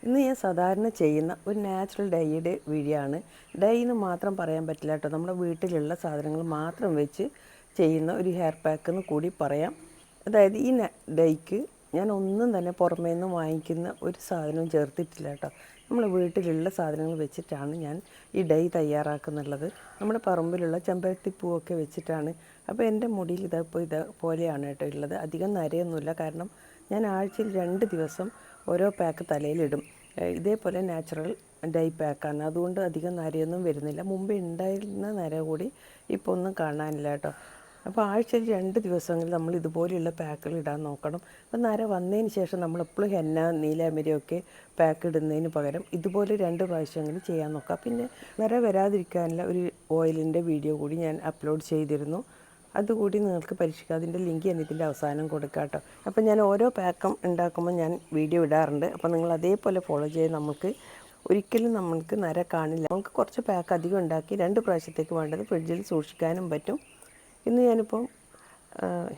ഇന്ന് ഞാൻ സാധാരണ ചെയ്യുന്ന ഒരു നാച്ചുറൽ ഡൈയുടെ വീഡിയോ ആണ്. ഡൈ എന്ന് മാത്രം പറയാൻ പറ്റില്ല കേട്ടോ, നമ്മുടെ വീട്ടിലുള്ള സാധനങ്ങൾ മാത്രം വെച്ച് ചെയ്യുന്ന ഒരു ഹെയർ പാക്ക് എന്ന് കൂടി പറയാം. അതായത് ഈ ഡൈക്ക് ഞാൻ ഒന്നും തന്നെ പുറമേ നിന്ന് വാങ്ങിക്കുന്ന ഒരു സാധനവും ചേർത്തിട്ടില്ല കേട്ടോ. നമ്മൾ വീട്ടിലുള്ള സാധനങ്ങൾ വെച്ചിട്ടാണ് ഞാൻ ഈ ഡൈ തയ്യാറാക്കുന്നുള്ളത്. നമ്മുടെ പറമ്പിലുള്ള ചെമ്പരത്തിപ്പൂവൊക്കെ വെച്ചിട്ടാണ്. അപ്പോൾ എൻ്റെ മുടിയിൽ ഇതേപോലെയാണ് കേട്ടോ ഉള്ളത്. അധികം നരയൊന്നുമില്ല, കാരണം ഞാൻ ആഴ്ചയിൽ 2 ദിവസം ഓരോ പാക്ക് തലയിലിടും. ഇതേപോലെ നാച്ചുറൽ ഡൈ പാക്കാണ്, അതുകൊണ്ട് അധികം നരയൊന്നും വരുന്നില്ല. മുമ്പ് ഉണ്ടായിരുന്ന നര കൂടി ഇപ്പോൾ ഒന്നും കാണാനില്ല കേട്ടോ. അപ്പോൾ ആഴ്ചയിൽ 2 ദിവസമെങ്കിലും നമ്മൾ ഇതുപോലെയുള്ള പാക്കുകൾ ഇടാൻ നോക്കണം. അപ്പോൾ നര വന്നതിന് ശേഷം നമ്മളെപ്പോഴും ഹെന്ന നീലാമരിയൊക്കെ പാക്ക് ഇടുന്നതിന് പകരം ഇതുപോലെ 2 പ്രാവശ്യമെങ്കിലും ചെയ്യാൻ നോക്കാം. പിന്നെ നര വരാതിരിക്കാനുള്ള ഒരു ഓയിലിൻ്റെ വീഡിയോ കൂടി ഞാൻ അപ്ലോഡ് ചെയ്തിരുന്നു, അതുകൂടി നിങ്ങൾക്ക് പരീക്ഷിക്കാം. അതിൻ്റെ ലിങ്ക് ഞാൻ ഇതിൻ്റെ അവസാനം കൊടുക്കാം കേട്ടോ. അപ്പോൾ ഞാൻ ഓരോ പാക്കും ഉണ്ടാക്കുമ്പോൾ ഞാൻ വീഡിയോ ഇടാറുണ്ട്. അപ്പോൾ നിങ്ങൾ അതേപോലെ ഫോളോ ചെയ്ത് ഒരിക്കലും നമ്മൾക്ക് നര കാണില്ല. നമുക്ക് കുറച്ച് പാക്ക് അധികം ഉണ്ടാക്കി 2 പ്രാവശ്യത്തേക്ക് വേണ്ടത് ഫ്രിഡ്ജിൽ സൂക്ഷിക്കാനും പറ്റും. ഇന്ന് ഞാനിപ്പം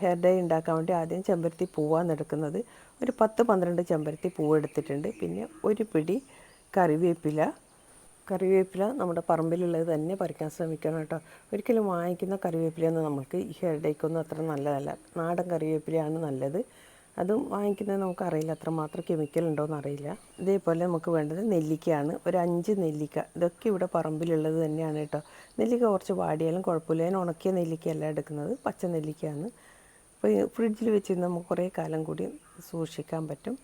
ഹെയർ ഡൈ ഉണ്ടാക്കാൻ വേണ്ടി ആദ്യം ചെമ്പരത്തി പൂവാണ് എടുക്കുന്നത്. ഒരു 10-12 ചെമ്പരത്തി പൂവ് എടുത്തിട്ടുണ്ട്. പിന്നെ ഒരു പിടി കറിവേപ്പില നമ്മുടെ പറമ്പിലുള്ളത് തന്നെ പറിക്കാൻ ശ്രമിക്കണം കേട്ടോ. ഒരിക്കലും വാങ്ങിക്കുന്ന കറിവേപ്പിലയൊന്നും നമുക്ക് ഈ ഹെയർ ഡൈക്കൊന്നും അത്ര നല്ലതല്ല. നാടൻ കറിവേപ്പിലയാണ് നല്ലത്. അതും വാങ്ങിക്കുന്നത് നമുക്കറിയില്ല അത്രമാത്രം കെമിക്കൽ ഉണ്ടോയെന്ന് അറിയില്ല. ഇതേപോലെ നമുക്ക് വേണ്ടത് നെല്ലിക്കയാണ്, ഒരു 5 നെല്ലിക്ക. ഇതൊക്കെ ഇവിടെ പറമ്പിലുള്ളത് തന്നെയാണ് കേട്ടോ. നെല്ലിക്ക കുറച്ച് വാടിയാലും കുഴപ്പമില്ല. ഞാൻ ഉണക്കിയ നെല്ലിക്കയല്ല എടുക്കുന്നത്, പച്ച നെല്ലിക്കയാണ്. അപ്പോൾ ഫ്രിഡ്ജിൽ വെച്ച് നമുക്ക് കുറേ കാലം കൂടി സൂക്ഷിക്കാൻ പറ്റും.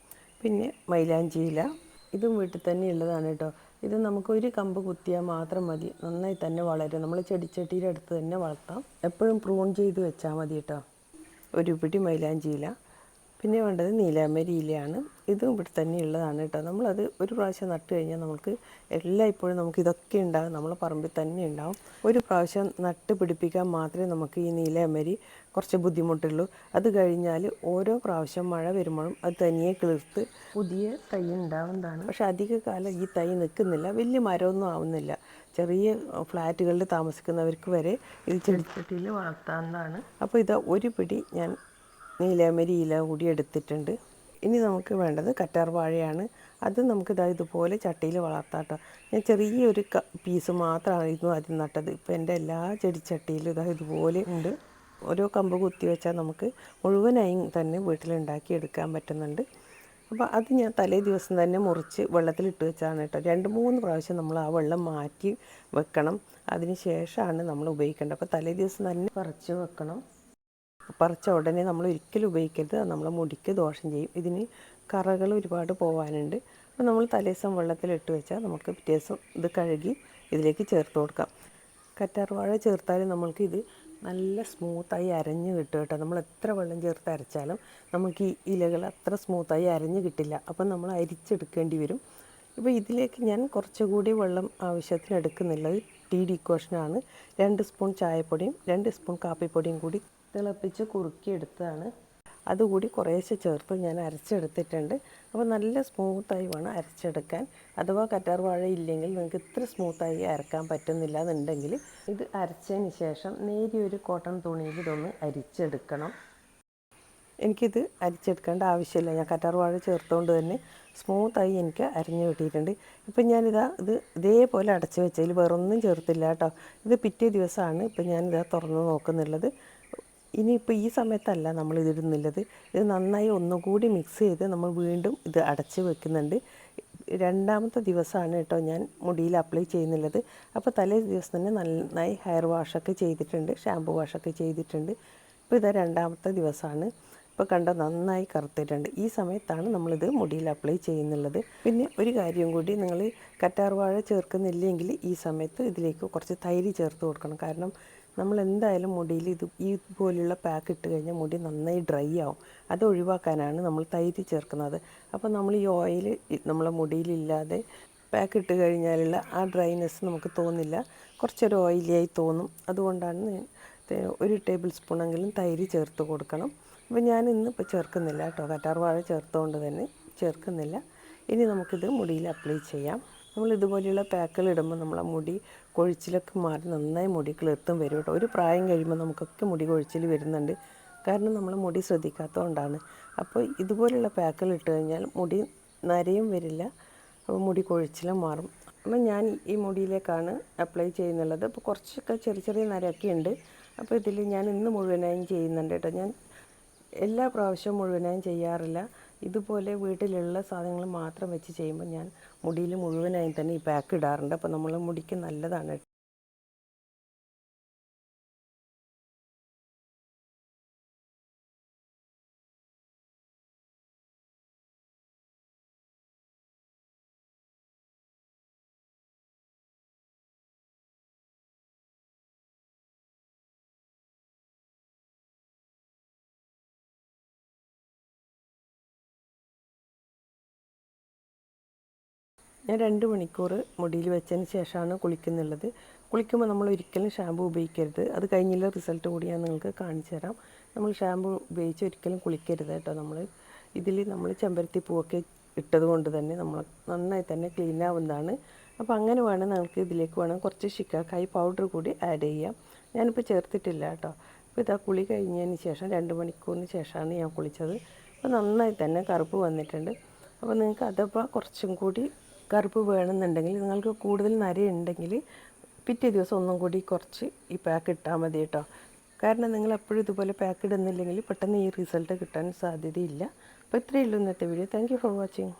പിന്നെ മൈലാഞ്ചി ഇല, ഇതും വീട്ടിൽ തന്നെ ഉള്ളതാണ് കേട്ടോ. ഇത് നമുക്ക് ഒരു കമ്പ് കുത്തിയാൽ മാത്രം മതി, നന്നായി തന്നെ വളരും. നമ്മൾ ചെടിച്ചട്ടിയുടെ അടുത്ത് തന്നെ വളർത്താം. എപ്പോഴും പ്രൂൺ ചെയ്ത് വെച്ചാൽ മതി കേട്ടോ. ഒരു പിടി മൈലാഞ്ചി ഇല. പിന്നെ വേണ്ടത് നീലാമരി ഇലയാണ്. ഇതും ഇവിടെ തന്നെ ഉള്ളതാണ് കേട്ടോ. നമ്മളത് ഒരു പ്രാവശ്യം നട്ട് കഴിഞ്ഞാൽ നമുക്ക് ഇപ്പോഴും നമുക്ക് ഇതൊക്കെ ഉണ്ടാകും, നമ്മളെ പറമ്പിൽ തന്നെ ഉണ്ടാകും. ഒരു പ്രാവശ്യം നട്ട് പിടിപ്പിക്കാൻ മാത്രമേ നമുക്ക് ഈ നീലാമരി കുറച്ച് ബുദ്ധിമുട്ടുള്ളൂ. അത് കഴിഞ്ഞാൽ ഓരോ പ്രാവശ്യം മഴ വരുമ്പോഴും അത് തനിയെ കിളിർത്ത് പുതിയ തൈ ഉണ്ടാവുന്നതാണ്. പക്ഷെ അധിക കാലം ഈ തൈ നിൽക്കുന്നില്ല, വലിയ മരമൊന്നും ആവുന്നില്ല. ചെറിയ ഫ്ലാറ്റുകളിൽ താമസിക്കുന്നവർക്ക് വരെ ഇത് ചെടിച്ചട്ടിയിൽ വളർത്താവുന്നതാണ്. അപ്പോൾ ഇത് ഒരു പിടി ഞാൻ നീലാമരി ഇല കൂടി എടുത്തിട്ടുണ്ട്. ഇനി നമുക്ക് വേണ്ടത് കറ്റാർ വാഴയാണ്. അത് നമുക്ക് ഇതുപോലെ ചട്ടിയിൽ വളർത്താം കേട്ടോ. ഞാൻ ചെറിയൊരു പീസ് മാത്രമായിരുന്നു ആദ്യം നട്ടത്. ഇപ്പോൾ എൻ്റെ എല്ലാ ചെടിച്ചട്ടിയിലും ഇതുപോലെ ഉണ്ട്. ഓരോ കമ്പ് കുത്തി വെച്ചാൽ നമുക്ക് മുഴുവനായും തന്നെ വീട്ടിലുണ്ടാക്കി എടുക്കാൻ പറ്റുന്നുണ്ട്. അപ്പോൾ അത് ഞാൻ തലേ ദിവസം തന്നെ മുറിച്ച് വെള്ളത്തിലിട്ട് വെച്ചാണ് കേട്ടോ. 2-3 പ്രാവശ്യം നമ്മൾ ആ വെള്ളം മാറ്റി വെക്കണം. അതിന് ശേഷമാണ് നമ്മൾ ഉപയോഗിക്കേണ്ടത്. അപ്പോൾ തലേ ദിവസം തന്നെ പറിച്ച് വെക്കണം. പറിച്ച ഉടനെ നമ്മൾ ഒരിക്കലും ഉപയോഗിക്കരുത്, അത് നമ്മളെ മുടിക്ക് ദോഷം ചെയ്യും. ഇതിന് കറകൾ ഒരുപാട് പോകാനുണ്ട്. അപ്പോൾ നമ്മൾ തലേദിവസം വെള്ളത്തിലിട്ട് വെച്ചാൽ നമുക്ക് പിറ്റേ ദിവസം ഇത് കഴുകി ഇതിലേക്ക് ചേർത്ത് കൊടുക്കാം. കറ്റാർവാഴ ചേർത്താൽ നമ്മൾക്ക് ഇത് നല്ല സ്മൂത്തായി അരഞ്ഞ് കിട്ടും കേട്ടോ. നമ്മൾ എത്ര വെള്ളം ചേർത്ത് അരച്ചാലും നമുക്ക് ഈ ഇലകൾ അത്ര സ്മൂത്തായി അരഞ്ഞ് കിട്ടില്ല. അപ്പം നമ്മൾ അരിച്ചെടുക്കേണ്ടി വരും. ഇപ്പോൾ ഇതിലേക്ക് ഞാൻ കുറച്ചുകൂടി വെള്ളം ആവശ്യത്തിന് എടുക്കുന്നില്ല. ടീ ഡിക്കോഷനാണ്. 2 സ്പൂൺ ചായപ്പൊടിയും 2 സ്പൂൺ കാപ്പിപ്പൊടിയും കൂടി തിളപ്പിച്ച് കുറുക്കിയെടുത്തതാണ്. അതുകൂടി കുറേശ്ശെ ചേർത്ത് ഞാൻ അരച്ചെടുത്തിട്ടുണ്ട്. അപ്പോൾ നല്ല സ്മൂത്തായി വേണം അരച്ചെടുക്കാൻ. അഥവാ കറ്റാർ വാഴ ഇല്ലെങ്കിൽ നിങ്ങൾക്ക് ഇത്ര സ്മൂത്തായി അരക്കാൻ പറ്റുന്നില്ല എന്നുണ്ടെങ്കിൽ ഇത് അരച്ചതിന് ശേഷം നേരിയൊരു കോട്ടൺ തുണിയിൽ ഇതൊന്ന് അരിച്ചെടുക്കണം. എനിക്കിത് അരിച്ചെടുക്കേണ്ട ആവശ്യമില്ല, ഞാൻ കറ്റാർ വാഴ ചേർത്തുകൊണ്ട് തന്നെ സ്മൂത്തായി എനിക്ക് അരിഞ്ഞു കിട്ടിയിട്ടുണ്ട്. ഇപ്പം ഇത് ഇതേപോലെ അടച്ച് വെച്ചതിൽ വേറൊന്നും ചേർത്തില്ല കേട്ടോ. ഇത് പിറ്റേ ദിവസമാണ് ഇപ്പം ഞാനിത് തുറന്ന് നോക്കുന്നുള്ളത്. ഇനിയിപ്പോൾ ഈ സമയത്തല്ല നമ്മൾ ഇതിടുന്നുള്ളത്. ഇത് നന്നായി ഒന്നുകൂടി മിക്സ് ചെയ്ത് നമ്മൾ വീണ്ടും ഇത് അടച്ച് വെക്കുന്നുണ്ട്. 2ാമത്തെ ദിവസമാണ് കേട്ടോ ഞാൻ മുടിയിൽ അപ്ലൈ ചെയ്യുന്നുള്ളത്. അപ്പോൾ തലേ ദിവസം തന്നെ നന്നായി ഹെയർ വാഷൊക്കെ ചെയ്തിട്ടുണ്ട്, ഷാമ്പു വാഷൊക്കെ ചെയ്തിട്ടുണ്ട്. ഇപ്പോൾ ഇത് 2ാമത്തെ ദിവസമാണ്. ഇപ്പോൾ കണ്ടോ, നന്നായി കറുത്തിട്ടുണ്ട്. ഈ സമയത്താണ് നമ്മളിത് മുടിയിൽ അപ്ലൈ ചെയ്യുന്നുള്ളത്. പിന്നെ ഒരു കാര്യം കൂടി, നിങ്ങൾ കറ്റാർ വാഴ ചേർക്കുന്നില്ലെങ്കിൽ ഈ സമയത്ത് ഇതിലേക്ക് കുറച്ച് തൈര് ചേർത്ത് കൊടുക്കണം. കാരണം നമ്മൾ എന്തായാലും മുടിയിൽ ഇതുപോലുള്ള പാക്ക് ഇട്ട് കഴിഞ്ഞാൽ മുടി നന്നായി ഡ്രൈ ആവും. അത് ഒഴിവാക്കാനാണ് നമ്മൾ തൈര് ചേർക്കുന്നത്. അപ്പോൾ നമ്മൾ ഈ ഓയിൽ നമ്മളെ മുടിയിലില്ലാതെ പാക്ക് ഇട്ട് കഴിഞ്ഞാലുള്ള ആ ഡ്രൈനെസ് നമുക്ക് തോന്നില്ല, കുറച്ചൊരു ഓയിലിയായി തോന്നും. അതുകൊണ്ടാണ് 1 ടേബിൾ സ്പൂണെങ്കിലും തൈര് ചേർത്ത് കൊടുക്കണം. അപ്പോൾ ഞാൻ ഇന്നിപ്പോൾ ചേർക്കുന്നില്ല കേട്ടോ, കറ്റാർ വാഴ ചേർത്തുകൊണ്ട് തന്നെ ചേർക്കുന്നില്ല. ഇനി നമുക്കിത് മുടിയിൽ അപ്ലൈ ചെയ്യാം. നമ്മൾ ഇതുപോലെയുള്ള പാക്കുകൾ ഇടുമ്പോൾ നമ്മളെ മുടി കൊഴിച്ചിലൊക്കെ മാറി നന്നായി മുടി കിളിർത്തും വരും കേട്ടോ. ഒരു പ്രായം കഴിയുമ്പോൾ നമുക്കൊക്കെ മുടി കൊഴിച്ചിൽ വരുന്നുണ്ട്, കാരണം നമ്മൾ മുടി ശ്രദ്ധിക്കാത്തതുകൊണ്ടാണ്. അപ്പോൾ ഇതുപോലെയുള്ള പാക്കുകൾ ഇട്ട് കഴിഞ്ഞാൽ മുടി നരയും വരില്ല, അപ്പോൾ മുടി കൊഴിച്ചിലും മാറും. അപ്പോൾ ഞാൻ ഈ മുടിയിലേക്കാണ് അപ്ലൈ ചെയ്യുന്നുള്ളത്. അപ്പോൾ കുറച്ചൊക്കെ ചെറിയ ചെറിയ നരയൊക്കെ ഉണ്ട്. അപ്പോൾ ഇതിൽ ഞാൻ ഇന്ന് മുഴുവനായും ചെയ്യുന്നുണ്ട് കേട്ടോ. ഞാൻ എല്ലാ പ്രാവശ്യവും മുഴുവനായും ചെയ്യാറില്ല. ഇതുപോലെ വീട്ടിലുള്ള സാധനങ്ങൾ മാത്രം വെച്ച് ചെയ്യുമ്പോൾ ഞാൻ മുടിയിൽ മുഴുവനായും തന്നെ ഈ പാക്ക് ഇടാറുണ്ട്. അപ്പോൾ നമ്മൾ മുടിക്ക് നല്ലതാണ്. ഞാൻ 2 മണിക്കൂർ മുടിയിൽ വെച്ചതിന് ശേഷമാണ് കുളിക്കുന്നുള്ളത്. കുളിക്കുമ്പോൾ നമ്മൾ ഒരിക്കലും ഷാമ്പു ഉപയോഗിക്കരുത്. അത് കഴിഞ്ഞുള്ള റിസൾട്ട് കൂടി ഞാൻ നിങ്ങൾക്ക് കാണിച്ചു തരാം. നമ്മൾ ഷാമ്പു ഉപയോഗിച്ച് ഒരിക്കലും കുളിക്കരുത് കേട്ടോ. നമ്മൾ ചെമ്പരത്തി പൂവൊക്കെ ഇട്ടത് കൊണ്ട് തന്നെ നമ്മൾ നന്നായി തന്നെ ക്ലീൻ ആവുന്നതാണ്. അപ്പോൾ അങ്ങനെ വേണം നമുക്ക് ഇതിലേക്ക് വേണം കുറച്ച് ശിക്കാക്കായി പൗഡർ കൂടി ആഡ് ചെയ്യാം. ഞാനിപ്പോൾ ചേർത്തിട്ടില്ല കേട്ടോ. അപ്പോൾ ഇതാ കുളി കഴിഞ്ഞതിന് ശേഷം 2 മണിക്കൂറിന് ശേഷമാണ് ഞാൻ കുളിച്ചത്. അപ്പോൾ നന്നായി തന്നെ കറുപ്പ് വന്നിട്ടുണ്ട്. അപ്പോൾ നിങ്ങൾക്ക് അതപ്പോൾ കുറച്ചും കൂടി കറുപ്പ് വേണമെന്നുണ്ടെങ്കിൽ, നിങ്ങൾക്ക് കൂടുതൽ നരയുണ്ടെങ്കിൽ പിറ്റേ ദിവസം ഒന്നും കൂടി കുറച്ച് ഈ പാക്ക് ഇട്ടാൽ മതി കേട്ടോ. കാരണം നിങ്ങൾ എപ്പോഴും ഇതുപോലെ പാക്ക് ഇടുന്നില്ലെങ്കിൽ പെട്ടെന്ന് ഈ റിസൾട്ട് കിട്ടാൻ സാധ്യതയില്ല. അപ്പോൾ ഇത്രയേ ഉള്ളൂ ഇന്നത്തെ video. Thank you for watching.